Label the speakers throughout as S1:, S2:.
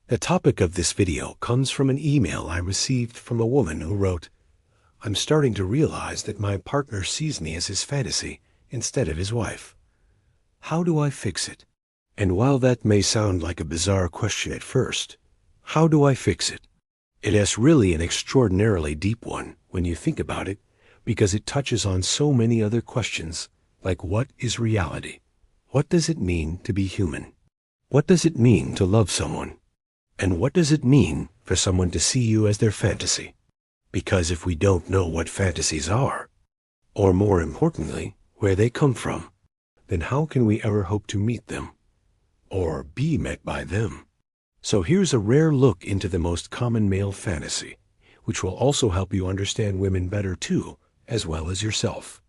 S1: The topic of this video comes from an email I received from a woman who wrote, "I'm starting to realize that my partner sees me as his fantasy instead of his wife. How do I fix it?" And while that may sound like a bizarre question at first, how do I fix it? It is really an extraordinarily deep one when you think about it, because it touches on so many other questions, like what is reality? What does it mean to be human? What does it mean to love someone? And what does it mean for someone to see you as their fantasy? Because if we don't know what fantasies are, or more importantly, where they come from, then how can we ever hope to meet them, or be met by them? So here's a rare look into the most common male fantasy, which will also help you understand women better too, as well as yourself.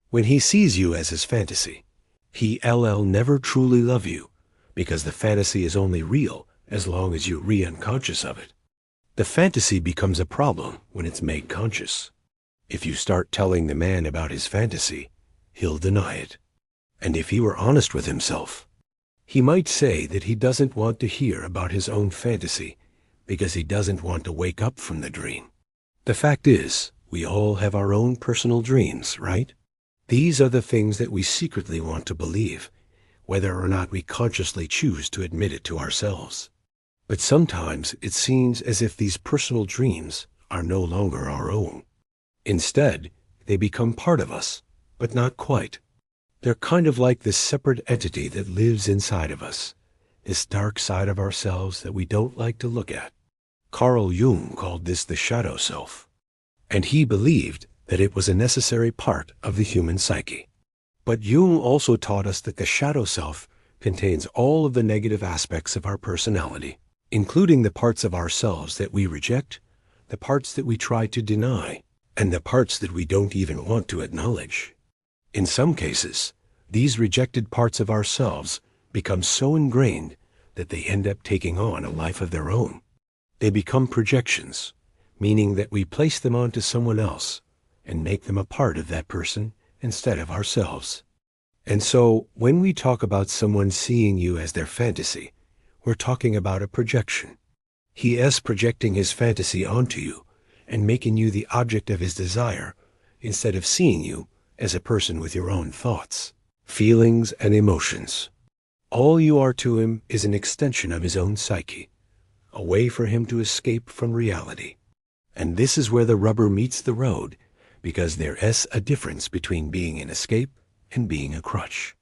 S1: When he sees you as his fantasy, he'll never truly love you, because the fantasy is only real as long as you're unconscious of it. The fantasy becomes a problem when it's made conscious. If you start telling the man about his fantasy, he'll deny it. And if he were honest with himself, he might say that he doesn't want to hear about his own fantasy because he doesn't want to wake up from the dream. The fact is, we all have our own personal dreams, right? These are the things that we secretly want to believe, whether or not we consciously choose to admit it to ourselves. But sometimes it seems as if these personal dreams are no longer our own. Instead, they become part of us, but not quite. They're kind of like this separate entity that lives inside of us, this dark side of ourselves that we don't like to look at. Carl Jung called this the shadow self, and he believed that it was a necessary part of the human psyche. But Jung also taught us that the shadow self contains all of the negative aspects of our personality, including the parts of ourselves that we reject, the parts that we try to deny, and the parts that we don't even want to acknowledge. In some cases, these rejected parts of ourselves become so ingrained that they end up taking on a life of their own. They become projections, meaning that we place them onto someone else and make them a part of that person instead of ourselves. And so, when we talk about someone seeing you as their fantasy, we're talking about a projection. He is projecting his fantasy onto you and making you the object of his desire instead of seeing you as a person with your own thoughts, feelings, and emotions. All you are to him is an extension of his own psyche, a way for him to escape from reality. And this is where the rubber meets the road, because there is a difference between being an escape and being a crutch.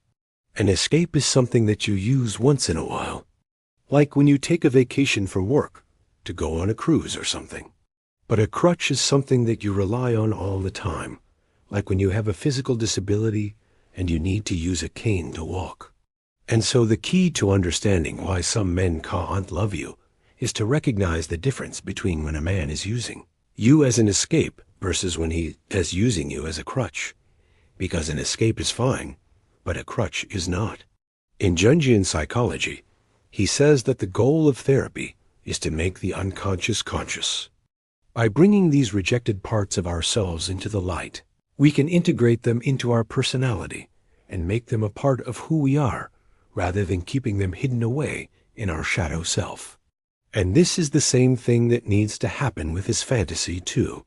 S1: An escape is something that you use once in a while, like when you take a vacation from work to go on a cruise or something. But a crutch is something that you rely on all the time, like when you have a physical disability and you need to use a cane to walk. And so the key to understanding why some men can't love you is to recognize the difference between when a man is using you as an escape versus when he is using you as a crutch. Because an escape is fine, but a crutch is not. In Jungian psychology, he says that the goal of therapy is to make the unconscious conscious. By bringing these rejected parts of ourselves into the light, we can integrate them into our personality and make them a part of who we are, rather than keeping them hidden away in our shadow self. And this is the same thing that needs to happen with his fantasy too.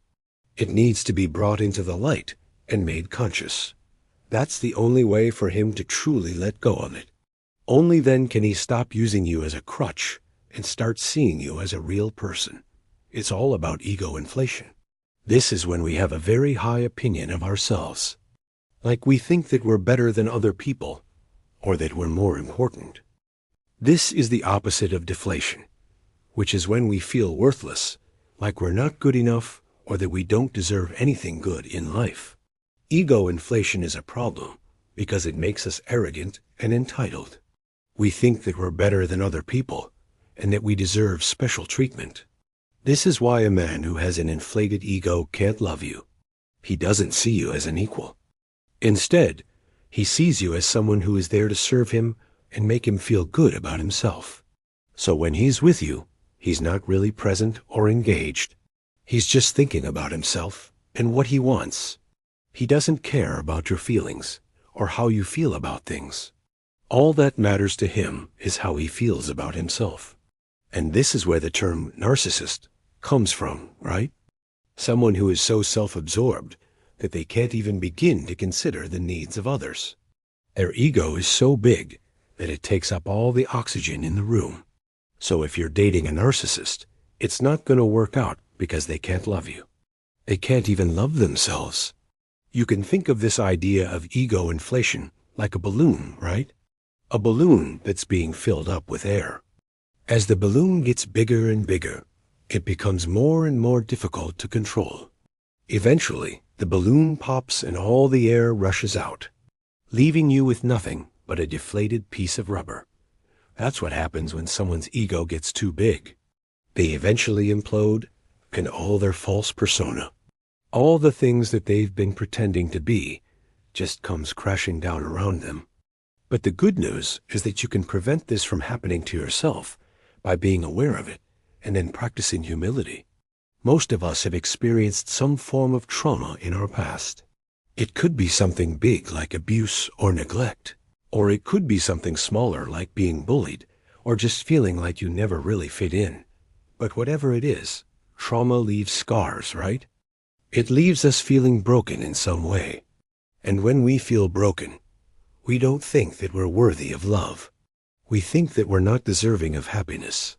S1: It needs to be brought into the light and made conscious. That's the only way for him to truly let go of it. Only then can he stop using you as a crutch and start seeing you as a real person. It's all about ego inflation. This is when we have a very high opinion of ourselves, like we think that we're better than other people, or that we're more important. This is the opposite of deflation, which is when we feel worthless, like we're not good enough, or that we don't deserve anything good in life. Ego inflation is a problem because it makes us arrogant and entitled. We think that we're better than other people and that we deserve special treatment. This is why a man who has an inflated ego can't love you. He doesn't see you as an equal. Instead, he sees you as someone who is there to serve him and make him feel good about himself. So when he's with you, he's not really present or engaged. He's just thinking about himself and what he wants. He doesn't care about your feelings or how you feel about things. All that matters to him is how he feels about himself. And this is where the term narcissist comes from, right? Someone who is so self-absorbed that they can't even begin to consider the needs of others. Their ego is so big that it takes up all the oxygen in the room. So if you're dating a narcissist, it's not going to work out because they can't love you. They can't even love themselves. You can think of this idea of ego inflation like a balloon, right? A balloon that's being filled up with air. As the balloon gets bigger and bigger, it becomes more and more difficult to control. Eventually, the balloon pops and all the air rushes out, leaving you with nothing but a deflated piece of rubber. That's what happens when someone's ego gets too big. They eventually implode, and all their false persona, all the things that they've been pretending to be, just comes crashing down around them. But the good news is that you can prevent this from happening to yourself by being aware of it and then practicing humility. Most of us have experienced some form of trauma in our past. It could be something big like abuse or neglect, or it could be something smaller like being bullied, or just feeling like you never really fit in. But whatever it is, trauma leaves scars, right? It leaves us feeling broken in some way. And when we feel broken, we don't think that we're worthy of love. We think that we're not deserving of happiness.